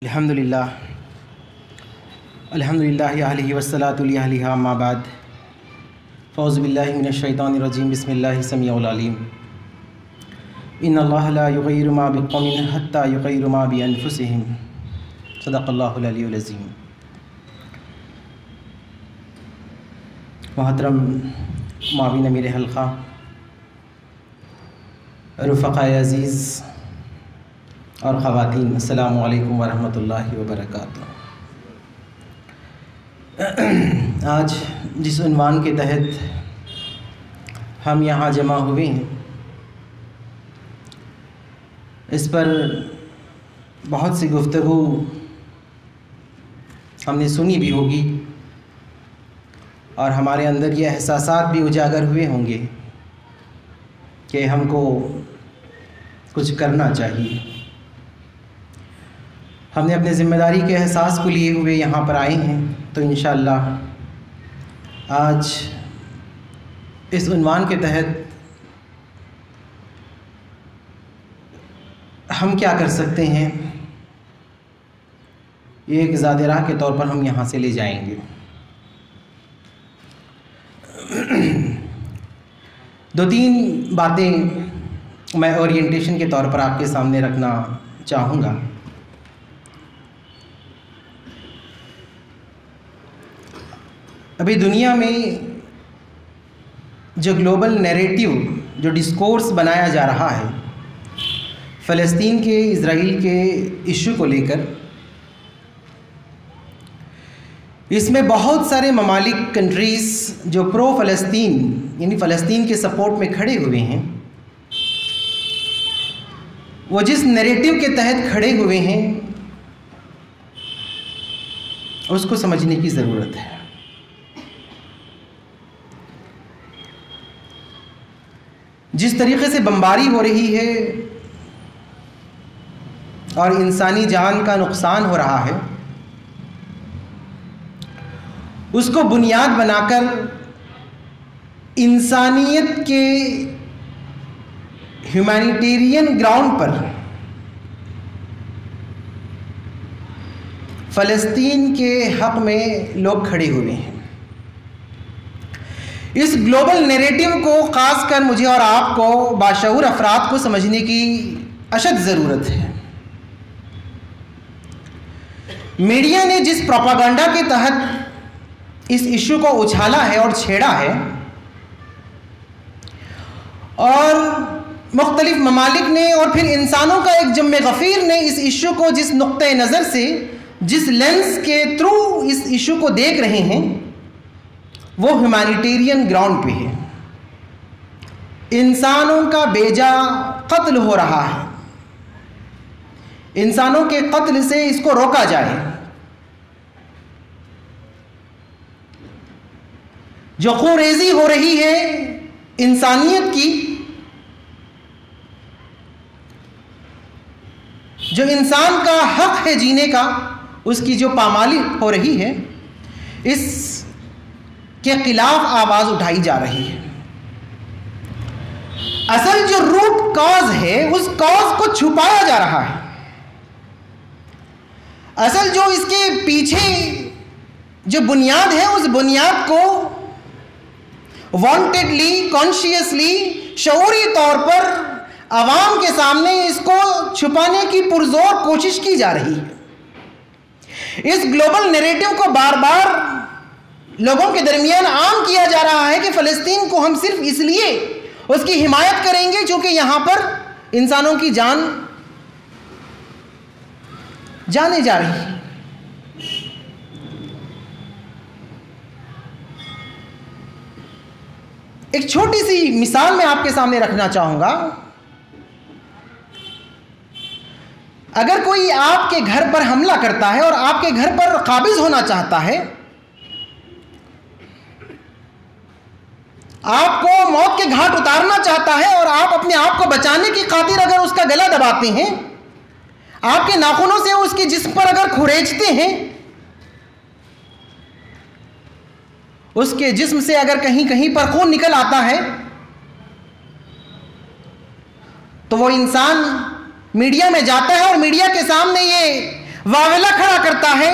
अल्हम्दुलिल्लाह अल्हम्दुलिल्लाहि वस्सलातु अलिहा अम्मा बाद फ़ौज़ु बिल्लाहि मिनश शैतानिर रजीम बिस्मिल्लाहिस समीउल अलीम इन्नल्लाहा ला युग़य्यिरु मा बिक़ौमिन हत्ता युग़य्यिरु मा बि अनफुसिहिम सदक़ल्लाहुल अलीयुल अज़ीम। मोहतरम मावीन मेरे हल्क़ा, रुफ़क़ाए अज़ीज़ और ख़वातीन, अस्सलामु अलैकुम वरहमतुल्लाहि वबरकातुहू। आज जिस उन्वान के तहत हम यहाँ जमा हुए हैं, इस पर बहुत सी गुफ्तगू हमने सुनी भी होगी और हमारे अंदर ये एहसासात भी उजागर हुए होंगे कि हमको कुछ करना चाहिए। हमने अपने ज़िम्मेदारी के एहसास को लिए हुए यहाँ पर आए हैं, तो इंशाअल्लाह आज इस उन्वान के तहत हम क्या कर सकते हैं, ये एक ज़ादे राह के तौर पर हम यहाँ से ले जाएंगे। दो तीन बातें मैं ओरिएंटेशन के तौर पर आपके सामने रखना चाहूँगा। अभी दुनिया में जो ग्लोबल नैरेटिव, जो डिस्कोर्स बनाया जा रहा है फ़लस्तीन के, इज़राइल के इशू को लेकर, इसमें बहुत सारे ममालिक, कंट्रीज़ जो प्रो फ़लस्तीन यानी फ़लस्तीन के सपोर्ट में खड़े हुए हैं, वो जिस नैरेटिव के तहत खड़े हुए हैं उसको समझने की ज़रूरत है। जिस तरीक़े से बमबारी हो रही है और इंसानी जान का नुकसान हो रहा है, उसको बुनियाद बनाकर इंसानियत के ह्यूमैनिटेरियन ग्राउंड पर फ़लस्तीन के हक़ में लोग खड़े हुए हैं। इस ग्लोबल नैरेटिव को ख़ासकर मुझे और आपको, बाशऊर अफराद को समझने की अशद ज़रूरत है। मीडिया ने जिस प्रोपागेंडा के तहत इस इशू को उछाला है और छेड़ा है, और मुख्तलिफ ममालिक ने और फिर इंसानों का एक जम्मे गफ़ीर ने इस इशू को जिस नुक्ते नज़र से, जिस लेंस के थ्रू इस इशू को देख रहे हैं, वो ह्यूमैनिटेरियन ग्राउंड पे है। इंसानों का बेजा कत्ल हो रहा है, इंसानों के कत्ल से इसको रोका जाए। जो खूरेज़ी हो रही है इंसानियत की, जो इंसान का हक है जीने का, उसकी जो पामाली हो रही है, इस के खिलाफ आवाज़ उठाई जा रही है। असल जो रूट कॉज है, उस कॉज को छुपाया जा रहा है। असल जो इसके पीछे जो बुनियाद है, उस बुनियाद को वांटेडली, कॉन्शियसली, शऊरी तौर पर अवाम के सामने इसको छुपाने की पुरजोर कोशिश की जा रही है। इस ग्लोबल नैरेटिव को बार बार लोगों के दरमियान आम किया जा रहा है कि फ़लस्तीन को हम सिर्फ इसलिए उसकी हिमायत करेंगे क्योंकि यहाँ पर इंसानों की जाने जा रही है। एक छोटी सी मिसाल मैं आपके सामने रखना चाहूँगा। अगर कोई आपके घर पर हमला करता है और आपके घर पर काबिज होना चाहता है, आपको मौत के घाट उतारना चाहता है, और आप अपने आप को बचाने की खातिर अगर उसका गला दबाते हैं, आपके नाखूनों से उसके जिस्म पर अगर खुरेचते हैं, उसके जिस्म से अगर कहीं कहीं पर खून निकल आता है, तो वो इंसान मीडिया में जाता है और मीडिया के सामने ये वावेला खड़ा करता है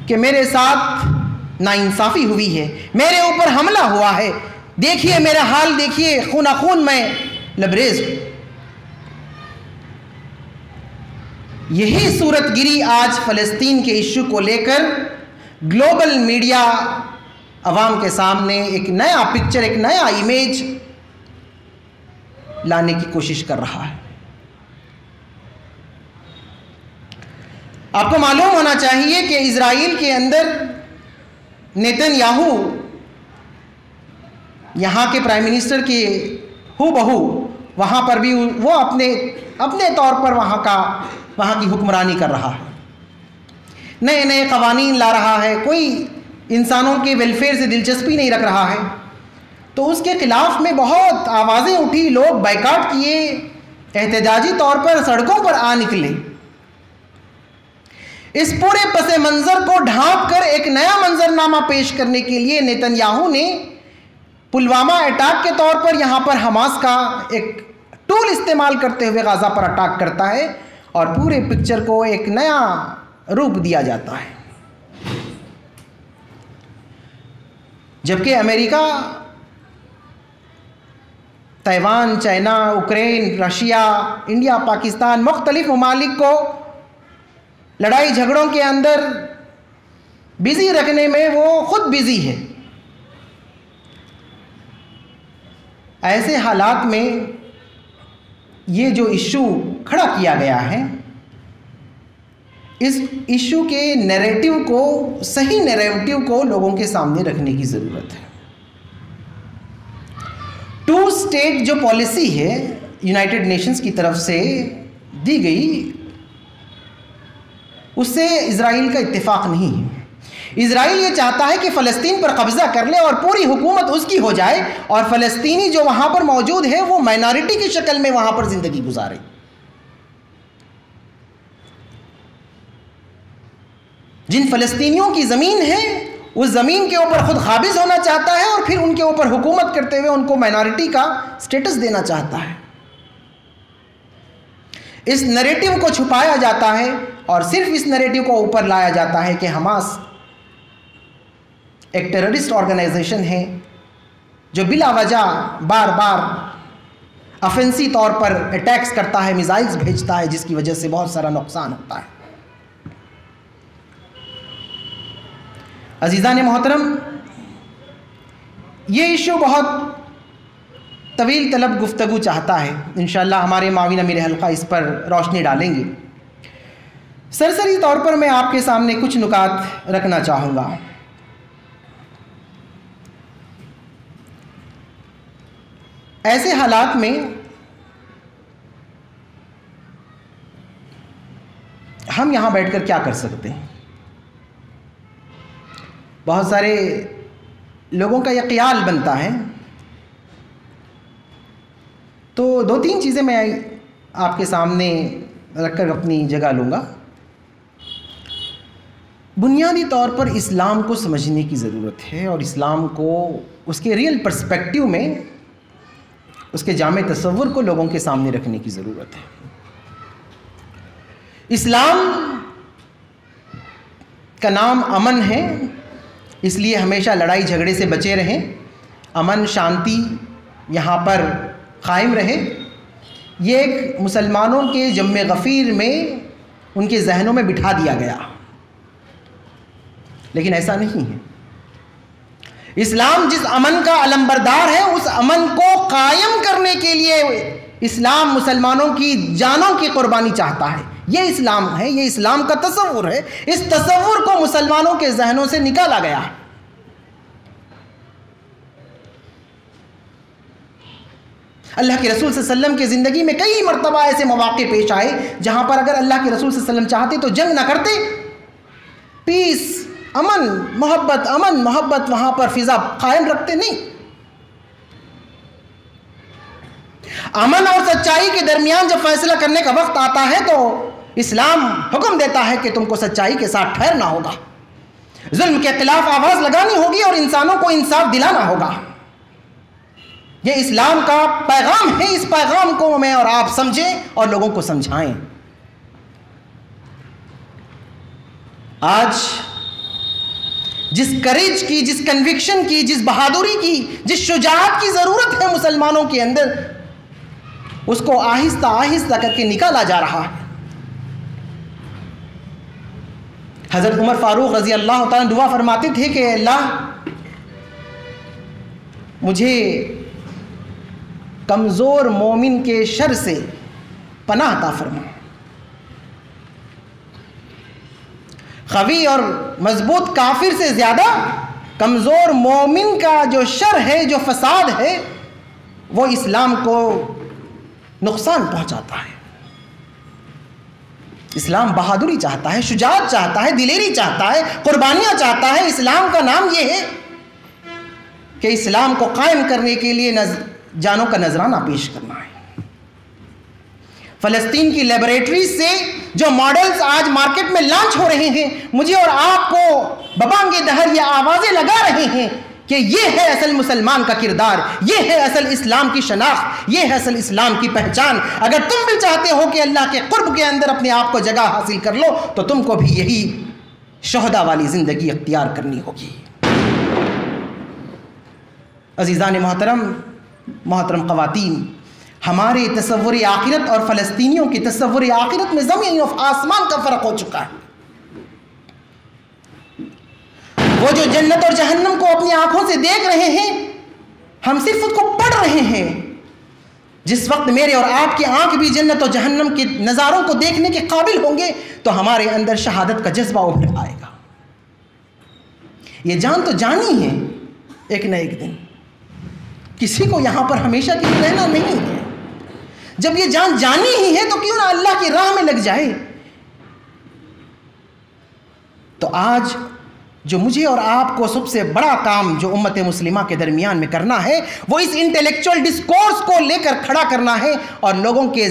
कि मेरे साथ नाइंसाफी हुई है, मेरे ऊपर हमला हुआ है, देखिए मेरा हाल देखिए, खूना खून मैं लबरेज हूं। यही सूरतगिरी आज फ़लस्तीन के इश्यू को लेकर ग्लोबल मीडिया अवाम के सामने एक नया पिक्चर, एक नया इमेज लाने की कोशिश कर रहा है। आपको मालूम होना चाहिए कि इजराइल के अंदर नेतन्याहू यहाँ के प्राइम मिनिस्टर के हूबहू वहाँ पर भी वो अपने तौर पर वहाँ की हुक्मरानी कर रहा है, नए नए कवानीन ला रहा है, कोई इंसानों के वेलफेयर से दिलचस्पी नहीं रख रहा है। तो उसके खिलाफ में बहुत आवाज़ें उठी, लोग बाइकाट किए, एहतजाजी तौर पर सड़कों पर आ निकले। इस पूरे पस मंज़र को ढांप कर एक नया मंजरनामा पेश करने के लिए नेतन्याहू ने पुलवामा अटैक के तौर पर यहाँ पर हमास का एक टूल इस्तेमाल करते हुए गाज़ा पर अटैक करता है और पूरे पिक्चर को एक नया रूप दिया जाता है। जबकि America, Taiwan, China, Ukraine, Russia, India, Pakistan, मुख्तलिफ ममालिक को लड़ाई झगड़ों के अंदर बिजी रखने में वो खुद बिजी है। ऐसे हालात में ये जो इशू खड़ा किया गया है, इस इशू के नैरेटिव को, सही नैरेटिव को लोगों के सामने रखने की ज़रूरत है। टू स्टेट जो पॉलिसी है यूनाइटेड नेशंस की तरफ से दी गई, उससे इजराइल का इत्तेफाक नहीं है। इजराइल ये चाहता है कि फ़लस्तीन पर कब्ज़ा कर ले और पूरी हुकूमत उसकी हो जाए और फ़लस्तीनी जो वहाँ पर मौजूद है वो माइनॉरिटी की शक्ल में वहाँ पर ज़िंदगी गुजारे। जिन फ़लस्तीनियों की ज़मीन है उस ज़मीन के ऊपर ख़ुद काबिज़ होना चाहता है और फिर उनके ऊपर हुकूमत करते हुए उनको माइनॉरिटी का स्टेटस देना चाहता है। इस नैरेटिव को छुपाया जाता है और सिर्फ इस नैरेटिव को ऊपर लाया जाता है कि हमास एक टेररिस्ट ऑर्गेनाइजेशन है जो बिला वजह बार बार ऑफेंसी तौर पर अटैक्स करता है, मिसाइल्स भेजता है, जिसकी वजह से बहुत सारा नुकसान होता है। अजीज़ान मोहतरम, ये इशू बहुत तवील तलब गुफ्तगू चाहता है। इंशाअल्लाह हमारे माविन अमीर हल्का इस पर रोशनी डालेंगे। सरसरी तौर पर मैं आपके सामने कुछ नुकात रखना चाहूँगा। ऐसे हालात में हम यहाँ बैठकर क्या कर सकते हैं? बहुत सारे लोगों का यह ख्याल बनता है, तो दो तीन चीज़ें मैं आपके सामने रखकर अपनी जगह लूँगा। बुनियादी तौर पर इस्लाम को समझने की ज़रूरत है और इस्लाम को उसके रियल पर्सपेक्टिव में, उसके जामे तसव्वुर को लोगों के सामने रखने की ज़रूरत है। इस्लाम का नाम अमन है, इसलिए हमेशा लड़ाई झगड़े से बचे रहें, अमन शांति यहाँ पर कायम रहे। ये एक मुसलमानों के जम्मे गफ़ीर में, उनके जहनों में बिठा दिया गया, लेकिन ऐसा नहीं है। इस्लाम जिस अमन का अलंबरदार है, उस अमन को कायम करने के लिए इस्लाम मुसलमानों की जानों की कुर्बानी चाहता है। ये इस्लाम है, ये इस्लाम का तसव्वुर है। इस तसव्वुर को मुसलमानों के जहनों से निकाला गया। अल्लाह के रसूल सल्लल्लाहु अलैहि वसल्लम की ज़िंदगी में कई मरतबा ऐसे मौक़े पेश आए जहाँ पर अगर अल्लाह के रसूल सल्लल्लाहु अलैहि वसल्लम चाहते तो जंग ना करते, पीस, अमन मोहब्बत, अमन मोहब्बत वहाँ पर फ़िज़ा कायम रखते। नहीं, अमन और सच्चाई के दरमियान जब फैसला करने का वक्त आता है तो इस्लाम हुक्म देता है कि तुमको सच्चाई के साथ ठहरना होगा, जुल्म के खिलाफ आवाज़ लगानी होगी और इंसानों को इंसाफ दिलाना होगा। ये इस्लाम का पैगाम है। इस पैगाम को मैं और आप समझें और लोगों को समझाएं। आज जिस करेज की, जिस कन्विक्शन की, जिस बहादुरी की, जिस शुजाअत की ज़रूरत है मुसलमानों के अंदर, उसको आहिस्ता आहिस्ता करके निकाला जा रहा है। हज़रत उमर फारूक रज़ी अल्लाह ताला दुआ फरमाते थे कि अल्लाह मुझे कमज़ोर मोमिन के शर से पनाह अता फरमा। ख़वी और मजबूत काफिर से ज़्यादा कमज़ोर मोमिन का जो शर है, जो फसाद है, वो इस्लाम को नुकसान पहुंचाता है। इस्लाम बहादुरी चाहता है, शुजाअत चाहता है, दिलेरी चाहता है, कुर्बानियां चाहता है। इस्लाम का नाम यह है कि इस्लाम को कायम करने के लिए जानों का नजराना पेश करना है। फ़लस्तीन की लेबोरेटरीज से जो मॉडल्स आज मार्केट में लॉन्च हो रहे हैं, मुझे और आपको बबांगे दहर ये आवाज़ें लगा रहे हैं कि ये है असल मुसलमान का किरदार, ये है असल इस्लाम की शनाख्त, ये है असल इस्लाम की पहचान। अगर तुम भी चाहते हो कि अल्लाह के कुर्ब के अंदर अपने आप को जगह हासिल कर लो, तो तुमको भी यही शहदा वाली ज़िंदगी अख्तियार करनी होगी। अज़ीज़ान मोहतरम ख़वातीन, हमारे तसव्वुर आखिरत और फ़लस्तीनियों की तसव्वुर आखिरत में ज़मीन और आसमान का फ़र्क हो चुका है। वो जो जन्नत और जहन्नम को अपनी आंखों से देख रहे हैं, हम सिर्फ उसको पढ़ रहे हैं। जिस वक्त मेरे और आपकी आंख भी जन्नत और जहन्नम के नज़ारों को देखने के काबिल होंगे, तो हमारे अंदर शहादत का जज्बा उभर आएगा। ये जान तो जानी है, एक न एक दिन किसी को यहां पर हमेशा के लिए रहना नहीं है। जब ये जान जानी ही है, तो क्यों ना अल्लाह की राह में लग जाए। तो आज जो मुझे और आपको सबसे बड़ा काम जो उम्मत मुस्लिमा के दरमियान में करना है, वो इस इंटेलेक्चुअल डिस्कोर्स को लेकर खड़ा करना है और लोगों के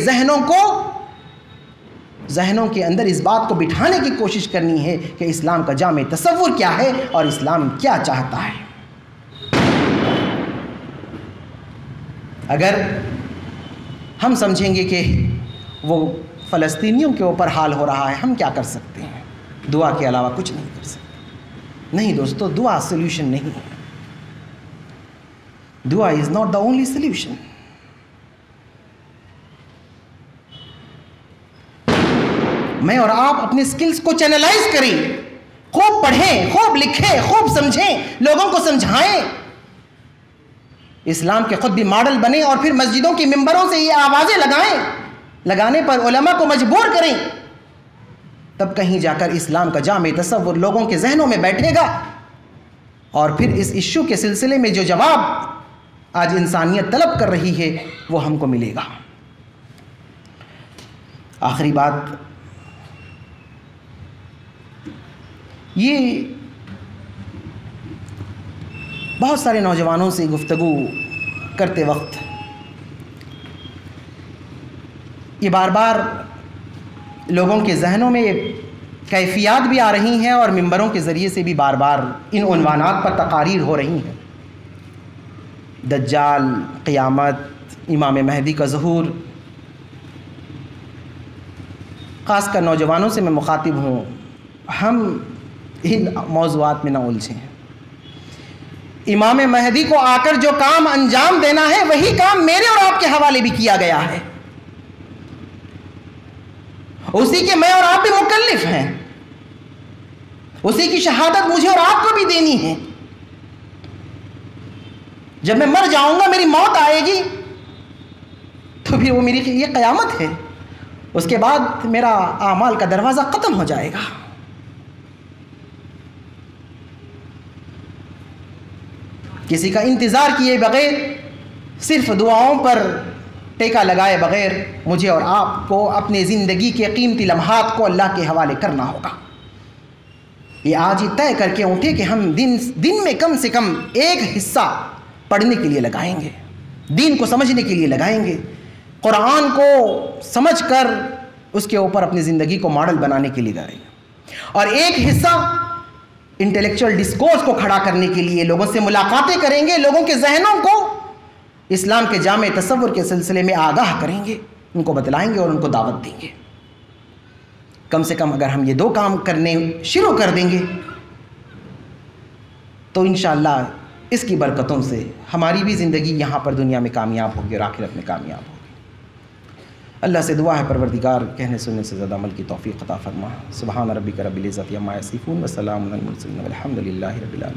जहनों के अंदर इस बात को बिठाने की कोशिश करनी है कि इस्लाम का जामे तसव्वुर क्या है और इस्लाम क्या चाहता है। अगर हम समझेंगे कि वो फ़लस्तीनियों के ऊपर हाल हो रहा है, हम क्या कर सकते हैं? दुआ के अलावा कुछ नहीं कर सकते। नहीं दोस्तों, दुआ सोल्यूशन नहीं है। दुआ is not the only solution. मैं और आप अपने स्किल्स को चैनलाइज करें, खूब पढ़ें, खूब लिखें, खूब समझें, लोगों को समझाएं, इस्लाम के खुद भी मॉडल बने और फिर मस्जिदों की मिंबरों से ये आवाज़ें लगाएं, लगाने पर उलमा को मजबूर करें। तब कहीं जाकर इस्लाम का जामे तसव्वुर लोगों के जहनों में बैठेगा और फिर इस इश्यू के सिलसिले में जो जवाब आज इंसानियत तलब कर रही है, वो हमको मिलेगा। आखिरी बात, ये बहुत सारे नौजवानों से गुफ्तगू करते वक्त ये बार बार लोगों के जहनों में कैफियत भी आ रही हैं और मिंबरों के ज़रिए से भी बार बार इन उन्वानात पर तकारीर हो रही हैं। दज्जाल, क़यामत, इमाम महदी का ज़हूर। ख़ासकर नौजवानों से मैं मुखातिब हूँ, हम इन मौज़ूआत में न उलझें। इमाम महदी को आकर जो काम अंजाम देना है, वही काम मेरे और आपके हवाले भी किया गया है। उसी के मैं और आप भी मुकल्लिफ हैं। उसी की शहादत मुझे और आपको भी देनी है। जब मैं मर जाऊंगा, मेरी मौत आएगी, तो फिर वो मेरी ये क़यामत है। उसके बाद मेरा आमाल का दरवाज़ा ख़त्म हो जाएगा। किसी का इंतज़ार किए बग़ैर, सिर्फ दुआओं पर टेका लगाए बग़ैर मुझे और आपको अपनी ज़िंदगी के कीमती लम्हात को अल्लाह के हवाले करना होगा। ये आज ही तय करके उठे कि हम दिन में कम से कम एक हिस्सा पढ़ने के लिए लगाएंगे, दीन को समझने के लिए लगाएंगे, कुरान को समझकर उसके ऊपर अपनी ज़िंदगी को मॉडल बनाने के लिए लगाएंगे, और एक हिस्सा इंटेलेक्चुअल डिस्कोर्स को खड़ा करने के लिए लोगों से मुलाकातें करेंगे, लोगों के जहनों को इस्लाम के जामे तसव्वुर के सिलसिले में आगाह करेंगे, उनको बतलाएंगे और उनको दावत देंगे। कम से कम अगर हम ये 2 काम करने शुरू कर देंगे तो इंशाअल्लाह इसकी बरकतों से हमारी भी ज़िंदगी यहाँ पर दुनिया में कामयाब होगी और आखिरत में कामयाब होगी। अल्लाह से दुआ है परवरदिगार कहने सुनने से ज़्यादा अमल की तौफ़ीक़ अता फ़रमा। सुब्हान रब्बिक रब्बिल इज़्ज़ति अम्मा यसिफ़ून व सलामुन अलल मुरसलीन वल्हम्दुलिल्लाहि रब्बिल आलमीन।